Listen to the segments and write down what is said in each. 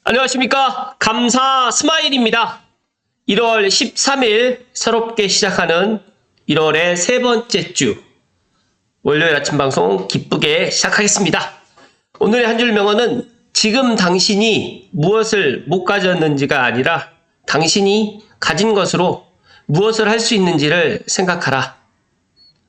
안녕하십니까. 감사 스마일입니다. 1월 13일 새롭게 시작하는 1월의 세 번째 주 월요일 아침 방송 기쁘게 시작하겠습니다. 오늘의 한 줄 명언은 지금 당신이 무엇을 못 가졌는지가 아니라 당신이 가진 것으로 무엇을 할 수 있는지를 생각하라.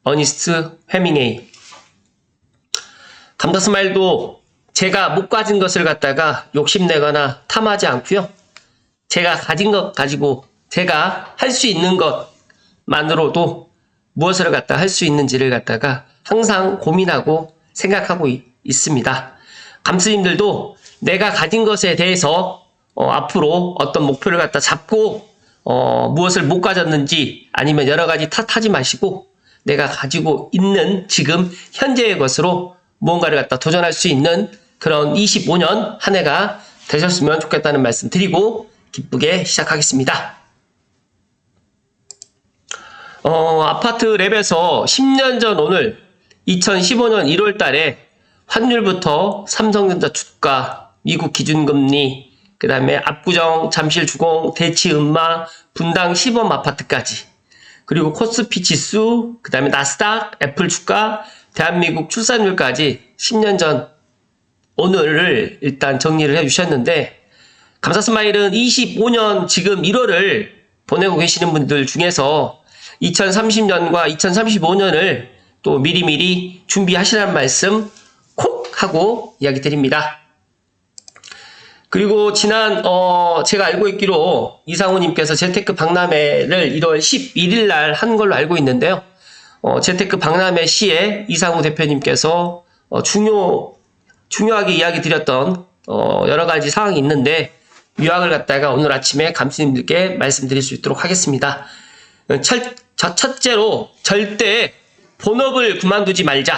어니스트 해밍웨이. 감사 스마일도 제가 못 가진 것을 갖다가 욕심내거나 탐하지 않고요. 제가 가진 것 가지고 제가 할 수 있는 것만으로도 무엇을 갖다 할 수 있는지를 갖다가 항상 고민하고 생각하고 있습니다. 감스님들도 내가 가진 것에 대해서 앞으로 어떤 목표를 갖다 잡고 무엇을 못 가졌는지 아니면 여러 가지 탓하지 마시고 내가 가지고 있는 지금 현재의 것으로 무언가를 갖다 도전할 수 있는 그런 25년 한 해가 되셨으면 좋겠다는 말씀 드리고 기쁘게 시작하겠습니다. 아파트 랩에서 10년 전 오늘 2015년 1월 달에 환율부터 삼성전자 주가, 미국 기준금리, 그 다음에 압구정, 잠실 주공, 대치 음마, 분당 시범 아파트까지 그리고 코스피 지수, 그 다음에 나스닥, 애플 주가, 대한민국 출산율까지 10년 전 오늘을 일단 정리를 해주셨는데 감사 스마일은 25년 지금 1월을 보내고 계시는 분들 중에서 2030년과 2035년을 또 미리미리 준비하시라는 말씀 콕 하고 이야기 드립니다. 그리고 지난 제가 알고 있기로 이상우님께서 재테크 박람회를 1월 11일 날 한 걸로 알고 있는데요. 재테크 박람회 시에 이상우 대표님께서 중요하게 이야기 드렸던 여러 가지 사항이 있는데 요약을 갖다가 오늘 아침에 감스님들께 말씀드릴 수 있도록 하겠습니다. 첫째로 절대 본업을 그만두지 말자.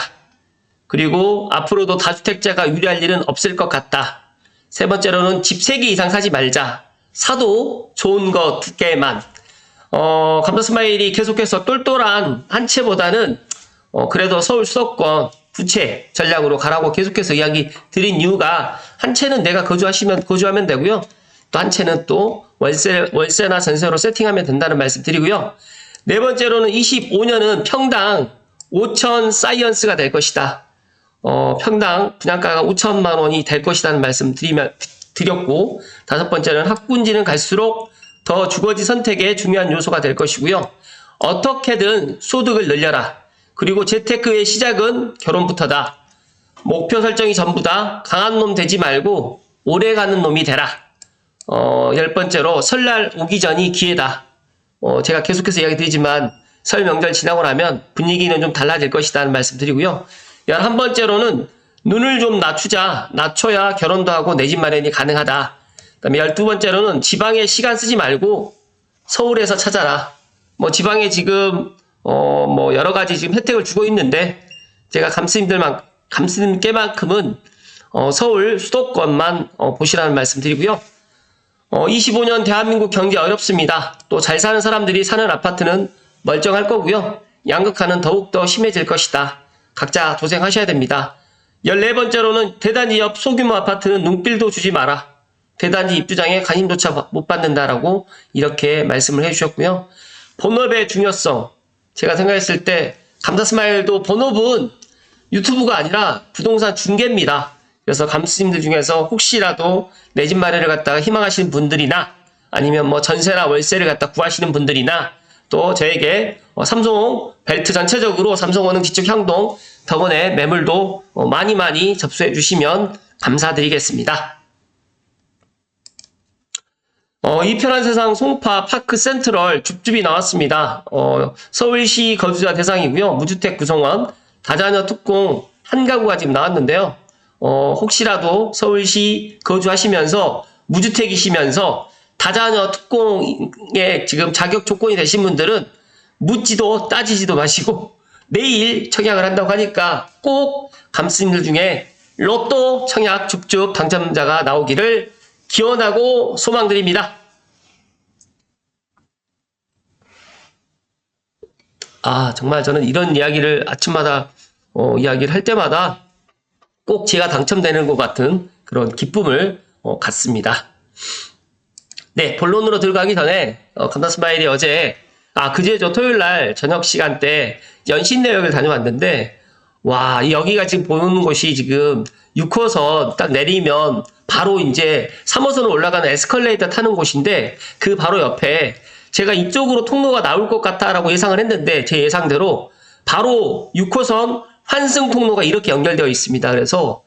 그리고 앞으로도 다주택자가 유리할 일은 없을 것 같다. 세 번째로는 집 3개 이상 사지 말자. 사도 좋은 거 2개만. 감사 스마일이 계속해서 똘똘한 한 채보다는 그래도 서울 수도권 2채 전략으로 가라고 계속해서 이야기 드린 이유가 한 채는 내가 거주하면 되고요. 또 한 채는 또 월세나 전세로 세팅하면 된다는 말씀 드리고요. 네 번째로는 25년은 평당 5천 사이언스가 될 것이다. 평당 분양가가 5천만 원이 될 것이라는 말씀 드렸고, 다섯 번째는 학군지는 갈수록 더 주거지 선택의 중요한 요소가 될 것이고요. 어떻게든 소득을 늘려라. 그리고 재테크의 시작은 결혼부터다. 목표 설정이 전부다. 강한 놈 되지 말고 오래가는 놈이 되라. 10번째로 설날 오기 전이 기회다. 제가 계속해서 이야기 드리지만 설 명절 지나고 나면 분위기는 좀 달라질 것이라는 말씀 드리고요. 11번째로는 눈을 좀 낮추자. 낮춰야 결혼도 하고 내 집 마련이 가능하다. 그 다음에 12번째로는 지방에 시간 쓰지 말고 서울에서 찾아라. 지방에 지금 여러 가지 지금 혜택을 주고 있는데, 제가 감스님께만큼은 서울 수도권만 보시라는 말씀 드리고요. 25년 대한민국 경제 어렵습니다. 또 잘 사는 사람들이 사는 아파트는 멀쩡할 거고요. 양극화는 더욱더 심해질 것이다. 각자 도생하셔야 됩니다. 14번째로는 대단지 옆 소규모 아파트는 눈길도 주지 마라. 대단지 입주장에 관심조차 못 받는다라고 이렇게 말씀을 해주셨고요. 본업의 중요성. 제가 생각했을 때 감사 스마일도 본업은 유튜브가 아니라 부동산 중개입니다. 그래서 감스님들 중에서 혹시라도 내 집 마련을 갖다가 희망하시는 분들이나 아니면 전세나 월세를 갖다 구하시는 분들이나 또 저에게 삼성 벨트 전체적으로 삼성원흥 지축 향동 덕원의 매물도 많이 접수해 주시면 감사드리겠습니다. 이 편한 세상 송파 파크 센트럴 줍줍이 나왔습니다. 서울시 거주자 대상이고요. 무주택 구성원 다자녀 특공 한 가구가 지금 나왔는데요. 혹시라도 서울시 거주하시면서 무주택이시면서 다자녀 특공에 지금 자격 조건이 되신 분들은 묻지도 따지지도 마시고 내일 청약을 한다고 하니까 꼭 감스님들 중에 로또 청약 줍줍 당첨자가 나오기를 기원하고 소망드립니다. 정말 저는 이런 이야기를 아침마다 이야기를 할 때마다 꼭 제가 당첨되는 것 같은 그런 기쁨을 같습니다. 네, 본론으로 들어가기 전에 감사스마일이 어제 그제죠. 토요일날 저녁 시간대 연신내역을 다녀왔는데 와, 여기가 지금 보는 곳이 지금 6호선 딱 내리면 바로 이제 3호선으로 올라가는 에스컬레이터 타는 곳인데 그 바로 옆에 제가 이쪽으로 통로가 나올 것 같다라고 예상을 했는데 제 예상대로 바로 6호선 환승 통로가 이렇게 연결되어 있습니다. 그래서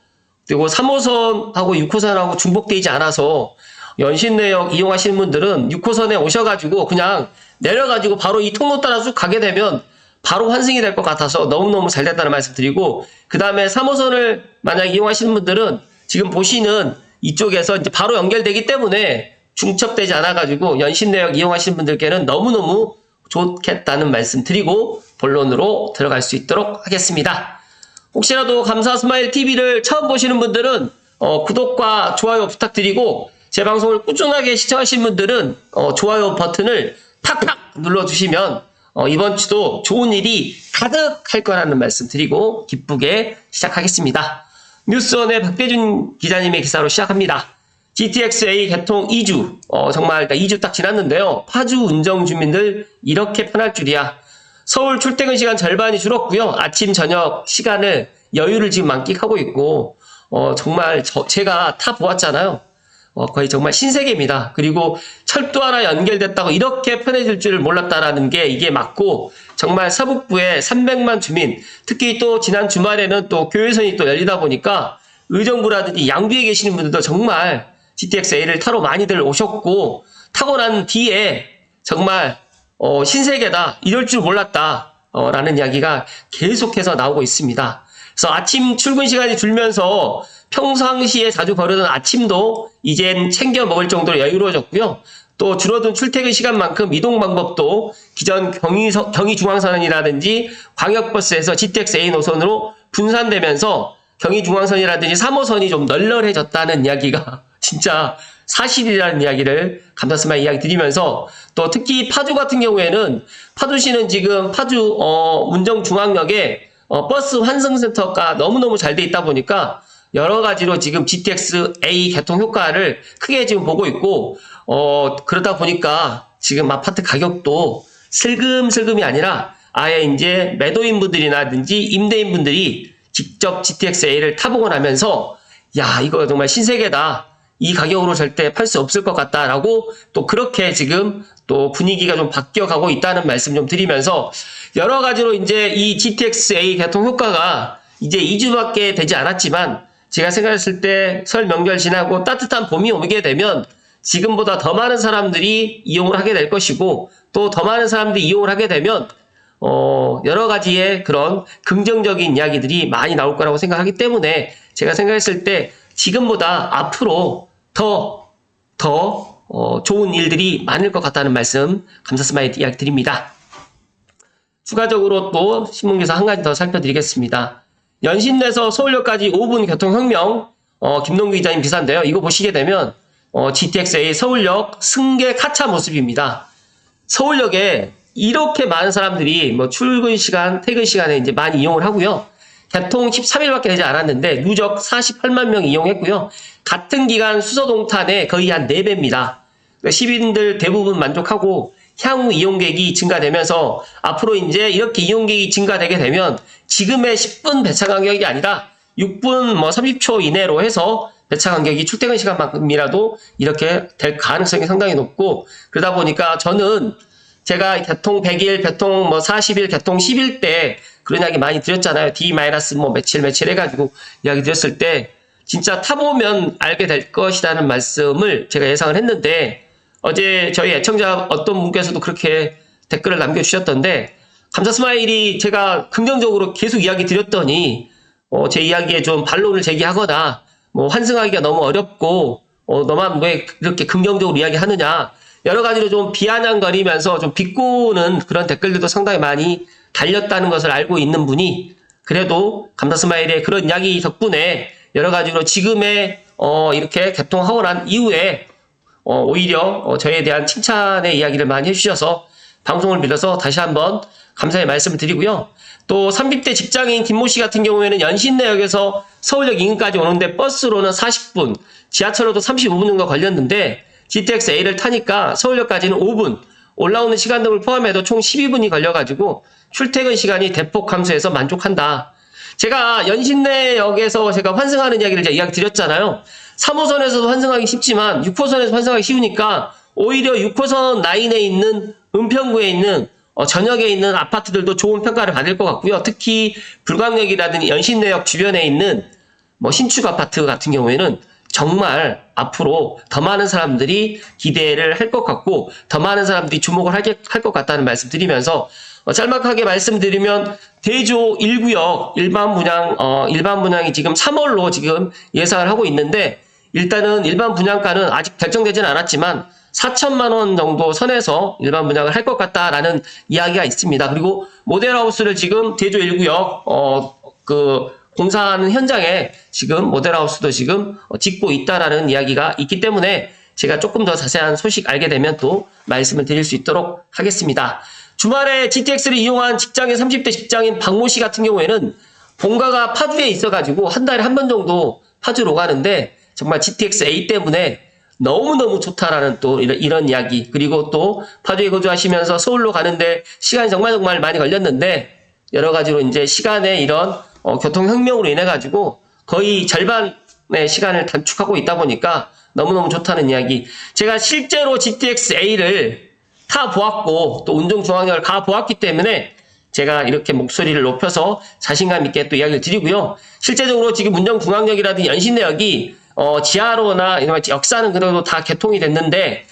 그리고 3호선하고 6호선하고 중복되지 않아서 연신내역 이용하시는 분들은 6호선에 오셔가지고 그냥 내려가지고 바로 이 통로 따라 쭉 가게 되면 바로 환승이 될 것 같아서 너무너무 잘 됐다는 말씀 드리고, 그 다음에 3호선을 만약 이용하시는 분들은 지금 보시는 이쪽에서 이제 바로 연결되기 때문에 중첩되지 않아가지고 연신내역 이용하시는 분들께는 너무너무 좋겠다는 말씀 드리고 본론으로 들어갈 수 있도록 하겠습니다. 혹시라도 감사스마일 TV를 처음 보시는 분들은 구독과 좋아요 부탁드리고, 제 방송을 꾸준하게 시청하시는 분들은 좋아요 버튼을 팍팍 눌러주시면 이번 주도 좋은 일이 가득할 거라는 말씀 드리고 기쁘게 시작하겠습니다. 뉴스원의 박대준 기자님의 기사로 시작합니다. GTX-A 개통 2주, 정말 2주 딱 지났는데요. 파주 운정 주민들 이렇게 편할 줄이야. 서울 출퇴근 시간 절반이 줄었고요. 아침 저녁 시간을 여유를 지금 만끽하고 있고 정말 제가 타 보았잖아요. 거의 정말 신세계입니다. 그리고 철도 하나 연결됐다고 이렇게 편해질 줄 몰랐다라는 게 이게 맞고, 정말 서북부의 300만 주민, 특히 또 지난 주말에는 또 교외선이 또 열리다 보니까 의정부라든지 양주에 계시는 분들도 정말 GTX-A를 타러 많이들 오셨고, 타고 난 뒤에 정말 신세계다, 이럴 줄 몰랐다 라는 이야기가 계속해서 나오고 있습니다. 그래서 아침 출근 시간이 줄면서 평상시에 자주 거르던 아침도 이젠 챙겨 먹을 정도로 여유로워졌고요. 또 줄어든 출퇴근 시간만큼 이동 방법도 기존 경의중앙선이라든지 광역버스에서 GTX-A 노선으로 분산되면서 경의중앙선이라든지 3호선이 좀 널널해졌다는 이야기가 진짜 사실이라는 이야기를 감사스마일 이야기 드리면서, 또 특히 파주 같은 경우에는 파주시는 지금 파주 운정중앙역에 버스 환승센터가 너무너무 잘 돼 있다 보니까 여러 가지로 지금 GTX-A 개통 효과를 크게 지금 보고 있고, 그러다 보니까 지금 아파트 가격도 슬금슬금이 아니라 아예 이제 매도인분들이라든지 임대인분들이 직접 GTX-A를 타보고 나면서 야, 이거 정말 신세계다, 이 가격으로 절대 팔 수 없을 것 같다라고 또 그렇게 지금 또 분위기가 좀 바뀌어가고 있다는 말씀 좀 드리면서, 여러 가지로 이제 이 GTX-A 개통 효과가 이제 2주밖에 되지 않았지만 제가 생각했을 때 설 명절 지나고 따뜻한 봄이 오게 되면 지금보다 더 많은 사람들이 이용을 하게 될 것이고, 또 더 많은 사람들이 이용을 하게 되면 여러 가지의 그런 긍정적인 이야기들이 많이 나올 거라고 생각하기 때문에 제가 생각했을 때 지금보다 앞으로 더 좋은 일들이 많을 것 같다는 말씀 감사스마일 이야기 드립니다. 추가적으로 또 신문기사 한 가지 더 살펴드리겠습니다. 연신내에서 서울역까지 5분 교통혁명, 김동규 기자님 기사인데요. 이거 보시게 되면 GTX-A 서울역 승객 하차 모습입니다. 서울역에 이렇게 많은 사람들이 출근 시간, 퇴근 시간에 이제 많이 이용을 하고요. 개통 13일밖에 되지 않았는데 누적 48만 명이 이용했고요. 같은 기간 수서동탄의 거의 한 4배입니다. 시민들 대부분 만족하고 향후 이용객이 증가되면서 앞으로 이제 이렇게 이용객이 증가되게 되면 지금의 10분 배차 간격이 아니라 6분 30초 이내로 해서 배차 간격이 출퇴근 시간만큼이라도 이렇게 될 가능성이 상당히 높고, 그러다 보니까 저는 제가 개통 100일, 개통 40일, 개통 10일 때 그런 이야기 많이 드렸잖아요. D- 며칠 해가지고 이야기 드렸을 때 진짜 타보면 알게 될 것이라는 말씀을 제가 예상을 했는데, 어제 저희 애청자 어떤 분께서도 그렇게 댓글을 남겨주셨던데, 감사스마일이 제가 긍정적으로 계속 이야기 드렸더니 제 이야기에 좀 반론을 제기하거나 환승하기가 너무 어렵고 너만 왜 이렇게 긍정적으로 이야기하느냐, 여러 가지로 좀 비아냥거리면서 좀 비꼬는 그런 댓글들도 상당히 많이 달렸다는 것을 알고 있는 분이, 그래도 감사스마일의 그런 이야기 덕분에 여러 가지로 지금의 이렇게 개통하고 난 이후에 오히려 저에 대한 칭찬의 이야기를 많이 해주셔서 방송을 빌어서 다시 한번 감사의 말씀을 드리고요. 또 30대 직장인 김모 씨 같은 경우에는 연신내역에서 서울역 인근까지 오는데 버스로는 40분, 지하철로도 35분 정도 걸렸는데 GTX A를 타니까 서울역까지는 5분, 올라오는 시간 등을 포함해도 총 12분이 걸려가지고 출퇴근 시간이 대폭 감소해서 만족한다. 제가 연신내역에서 제가 환승하는 이야기를 제가 이야기 드렸잖아요. 3호선에서도 환승하기 쉽지만 6호선에서 환승하기 쉬우니까 오히려 6호선 라인에 있는 은평구에 있는 전역에 있는 아파트들도 좋은 평가를 받을 것 같고요. 특히 불광역이라든지 연신내역 주변에 있는 신축 아파트 같은 경우에는 정말 앞으로 더 많은 사람들이 기대를 할 것 같고 더 많은 사람들이 주목을 할 것 같다는 말씀 드리면서 짤막하게 말씀드리면 대조 1구역 일반 분양이 지금 3월로 지금 예상을 하고 있는데 일단은 일반 분양가는 아직 결정되지는 않았지만 4천만 원 정도 선에서 일반 분양을 할 것 같다라는 이야기가 있습니다. 그리고 모델하우스를 지금 대조 1구역 공사하는 현장에 지금 모델하우스도 지금 짓고 있다라는 이야기가 있기 때문에 제가 조금 더 자세한 소식 알게 되면 또 말씀을 드릴 수 있도록 하겠습니다. 주말에 GTX를 이용한 30대 직장인 박모 씨 같은 경우에는 본가가 파주에 있어가지고 한 달에 한 번 정도 파주로 가는데 정말 GTX A 때문에 너무너무 좋다라는 또 이런 이야기, 그리고 또 파주에 거주하시면서 서울로 가는데 시간이 정말 많이 걸렸는데 여러 가지로 이제 시간에 이런 교통혁명으로 인해 가지고 거의 절반의 시간을 단축하고 있다 보니까 너무너무 좋다는 이야기. 제가 실제로 GTX A를 타보았고 또 운정중앙역을 가보았기 때문에 제가 이렇게 목소리를 높여서 자신감 있게 또 이야기를 드리고요. 실제적으로 지금 운정중앙역이라든지 연신내역이 지하로나 이런 역사는 그래도 다 개통이 됐는데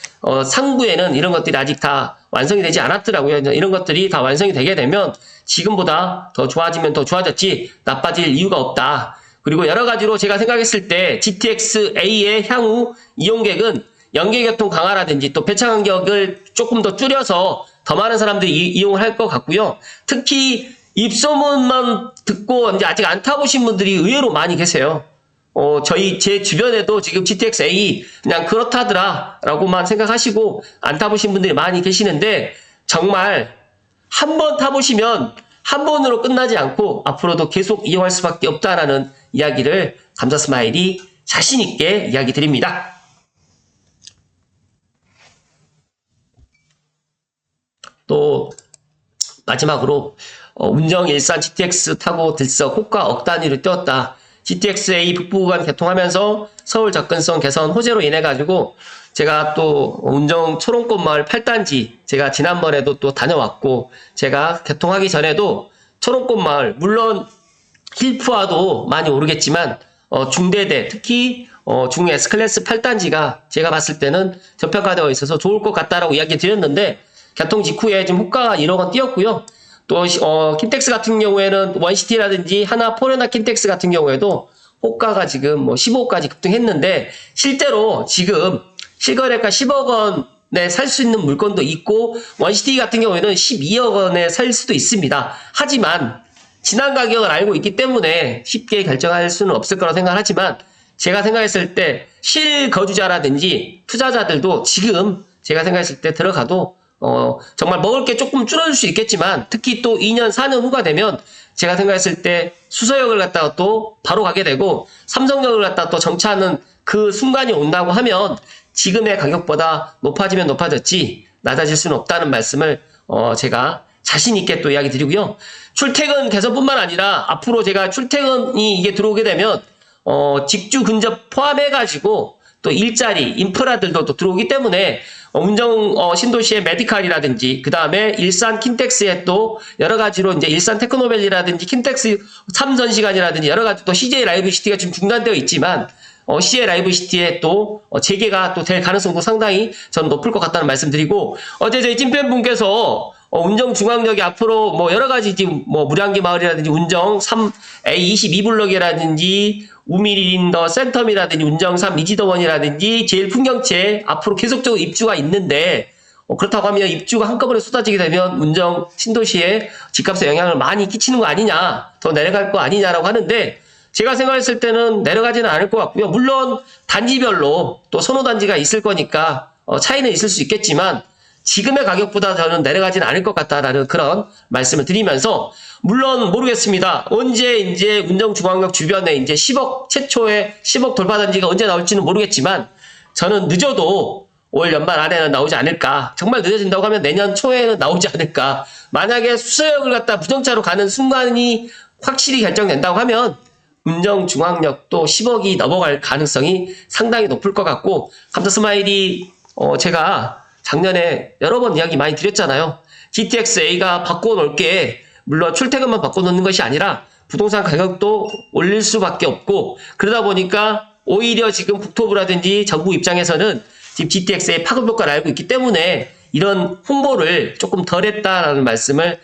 상부에는 이런 것들이 아직 다 완성이 되지 않았더라고요. 이런 것들이 다 완성이 되게 되면 지금보다 더 좋아지면 더 좋아졌지 나빠질 이유가 없다. 그리고 여러 가지로 제가 생각했을 때 GTX A의 향후 이용객은 연계교통 강화라든지 또 배차 간격을 조금 더 줄여서 더 많은 사람들이 이용을 할 것 같고요. 특히 입소문만 듣고 이제 아직 안 타보신 분들이 의외로 많이 계세요. 제 주변에도 지금 GTX A 그냥 그렇다더라 라고만 생각하시고 안 타보신 분들이 많이 계시는데 정말 한 번 타보시면 한 번으로 끝나지 않고 앞으로도 계속 이용할 수밖에 없다라는 이야기를 감자스마일이 자신있게 이야기 드립니다. 또 마지막으로 운정 일산 GTX 타고 들썩 호가 억 단위로 뛰었다. GTX A 북부 구간 개통하면서 서울 접근성 개선 호재로 인해 가지고 제가 또 운정 초롱꽃 마을 8단지 제가 지난번에도 또 다녀왔고 제가 개통하기 전에도 초롱꽃 마을 물론 힐프와도 많이 오르겠지만 중대대 특히 중 S클래스 8단지가 제가 봤을 때는 저평가되어 있어서 좋을 것 같다라고 이야기 드렸는데 개통 직후에 지금 호가가 1억 원 뛰었고요. 또 킨텍스 같은 경우에는 원시티라든지 하나 포레나 킨텍스 같은 경우에도 호가가 지금 15억까지 급등했는데 실제로 지금 실거래가 10억 원에 살 수 있는 물건도 있고 원시티 같은 경우에는 12억 원에 살 수도 있습니다. 하지만 지난 가격을 알고 있기 때문에 쉽게 결정할 수는 없을 거라고 생각하지만 제가 생각했을 때 실거주자라든지 투자자들도 지금 제가 생각했을 때 들어가도 정말 먹을 게 조금 줄어들 수 있겠지만 특히 또 2년, 4년 후가 되면 제가 생각했을 때 수서역을 갖다가 또 바로 가게 되고 삼성역을 갖다가 또 정차하는 그 순간이 온다고 하면 지금의 가격보다 높아지면 높아졌지 낮아질 수는 없다는 말씀을 제가 자신 있게 또 이야기 드리고요. 출퇴근 개선뿐만 아니라 앞으로 제가 출퇴근이 이게 들어오게 되면 직주 근접 포함해가지고 또 일자리, 인프라들도 또 들어오기 때문에 운정 신도시의 메디칼이라든지 그 다음에 일산 킨텍스의 또 여러 가지로 이제 일산 테크노밸리라든지 킨텍스 3전 시간이라든지 여러 가지 또 CJ 라이브 시티가 지금 중단되어 있지만 CJ 라이브 시티의 또 재개가 또 될 가능성도 상당히 저는 높을 것 같다는 말씀드리고 어제 저희 찐팬분께서 운정 중앙역이 앞으로 여러 가지 지금 무량기 마을이라든지 운정 3A22블럭이라든지 우미린더 센텀이라든지 운정 3 이지더원이라든지 제일 풍경채 앞으로 계속적으로 입주가 있는데 그렇다고 하면 입주가 한꺼번에 쏟아지게 되면 운정 신도시에 집값에 영향을 많이 끼치는 거 아니냐, 더 내려갈 거 아니냐라고 하는데 제가 생각했을 때는 내려가지는 않을 것 같고요. 물론 단지별로 또 선호단지가 있을 거니까 차이는 있을 수 있겠지만 지금의 가격보다 저는 내려가지는 않을 것 같다라는 그런 말씀을 드리면서 물론 모르겠습니다. 언제 이제 운정중앙역 주변에 이제 10억 최초의 10억 돌파 단지가 언제 나올지는 모르겠지만 저는 늦어도 올 연말 안에는 나오지 않을까. 정말 늦어진다고 하면 내년 초에는 나오지 않을까. 만약에 수서역을 갖다 무정차로 가는 순간이 확실히 결정된다고 하면 운정중앙역도 10억이 넘어갈 가능성이 상당히 높을 것 같고, 감사스마일이 제가 작년에 여러 번 이야기 많이 드렸잖아요. GTX-A가 바꿔놓을 게 물론 출퇴근만 바꿔놓는 것이 아니라 부동산 가격도 올릴 수밖에 없고, 그러다 보니까 오히려 지금 국토부라든지 정부 입장에서는 지금 GTX-A 파급 효과를 알고 있기 때문에 이런 홍보를 조금 덜 했다라는 말씀을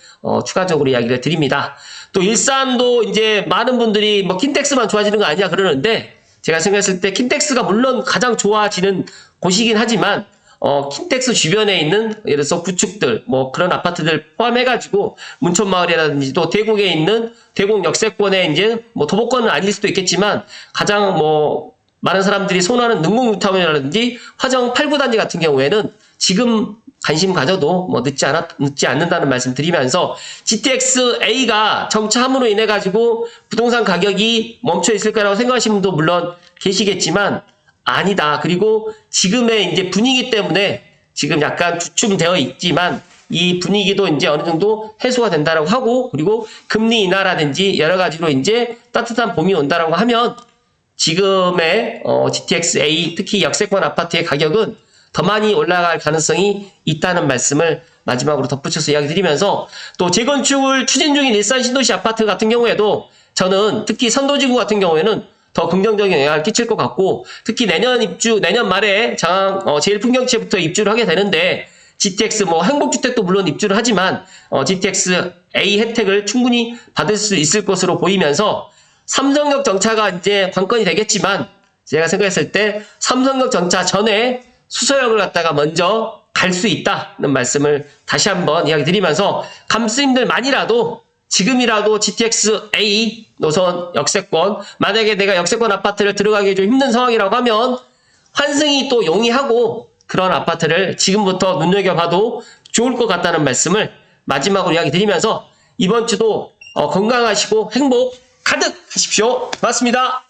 추가적으로 이야기를 드립니다. 또 일산도 이제 많은 분들이 뭐 킨텍스만 좋아지는 거 아니야 그러는데, 제가 생각했을 때 킨텍스가 물론 가장 좋아지는 곳이긴 하지만 킨텍스 주변에 있는 예를 들어서 구축들 뭐 그런 아파트들 포함해가지고 문촌마을이라든지 또 대구에 있는 대곡 역세권에 이제 뭐 도보권은 아닐 수도 있겠지만 가장 뭐 많은 사람들이 선호하는 능곡뉴타운이라든지 화정 8구 단지 같은 경우에는 지금 관심 가져도 뭐 늦지 않는다는 말씀 드리면서, GTX-A가 정차함으로 인해 가지고 부동산 가격이 멈춰 있을 거라고 생각하시는 분도 물론 계시겠지만 아니다. 그리고 지금의 이제 분위기 때문에 지금 약간 주춤되어 있지만 이 분위기도 이제 어느 정도 해소가 된다라고 하고, 그리고 금리 인하라든지 여러 가지로 이제 따뜻한 봄이 온다라고 하면 지금의 GTX-A 특히 역세권 아파트의 가격은 더 많이 올라갈 가능성이 있다는 말씀을 마지막으로 덧붙여서 이야기 드리면서, 또 재건축을 추진 중인 일산 신도시 아파트 같은 경우에도 저는 특히 선도지구 같은 경우에는 더 긍정적인 영향을 끼칠 것 같고, 특히 내년 말에 제1풍경지부터 입주를 하게 되는데, GTX 뭐 행복주택도 물론 입주를 하지만 GTX-A 혜택을 충분히 받을 수 있을 것으로 보이면서, 삼성역 정차가 이제 관건이 되겠지만 제가 생각했을 때 삼성역 정차 전에 수서역을 갖다가 먼저 갈 수 있다는 말씀을 다시 한번 이야기 드리면서, 감스님들만이라도 지금이라도 GTX-A 노선 역세권, 만약에 내가 역세권 아파트를 들어가기 좀 힘든 상황이라고 하면 환승이 또 용이하고 그런 아파트를 지금부터 눈여겨봐도 좋을 것 같다는 말씀을 마지막으로 이야기 드리면서, 이번 주도 건강하시고 행복 가득 하십시오. 고맙습니다.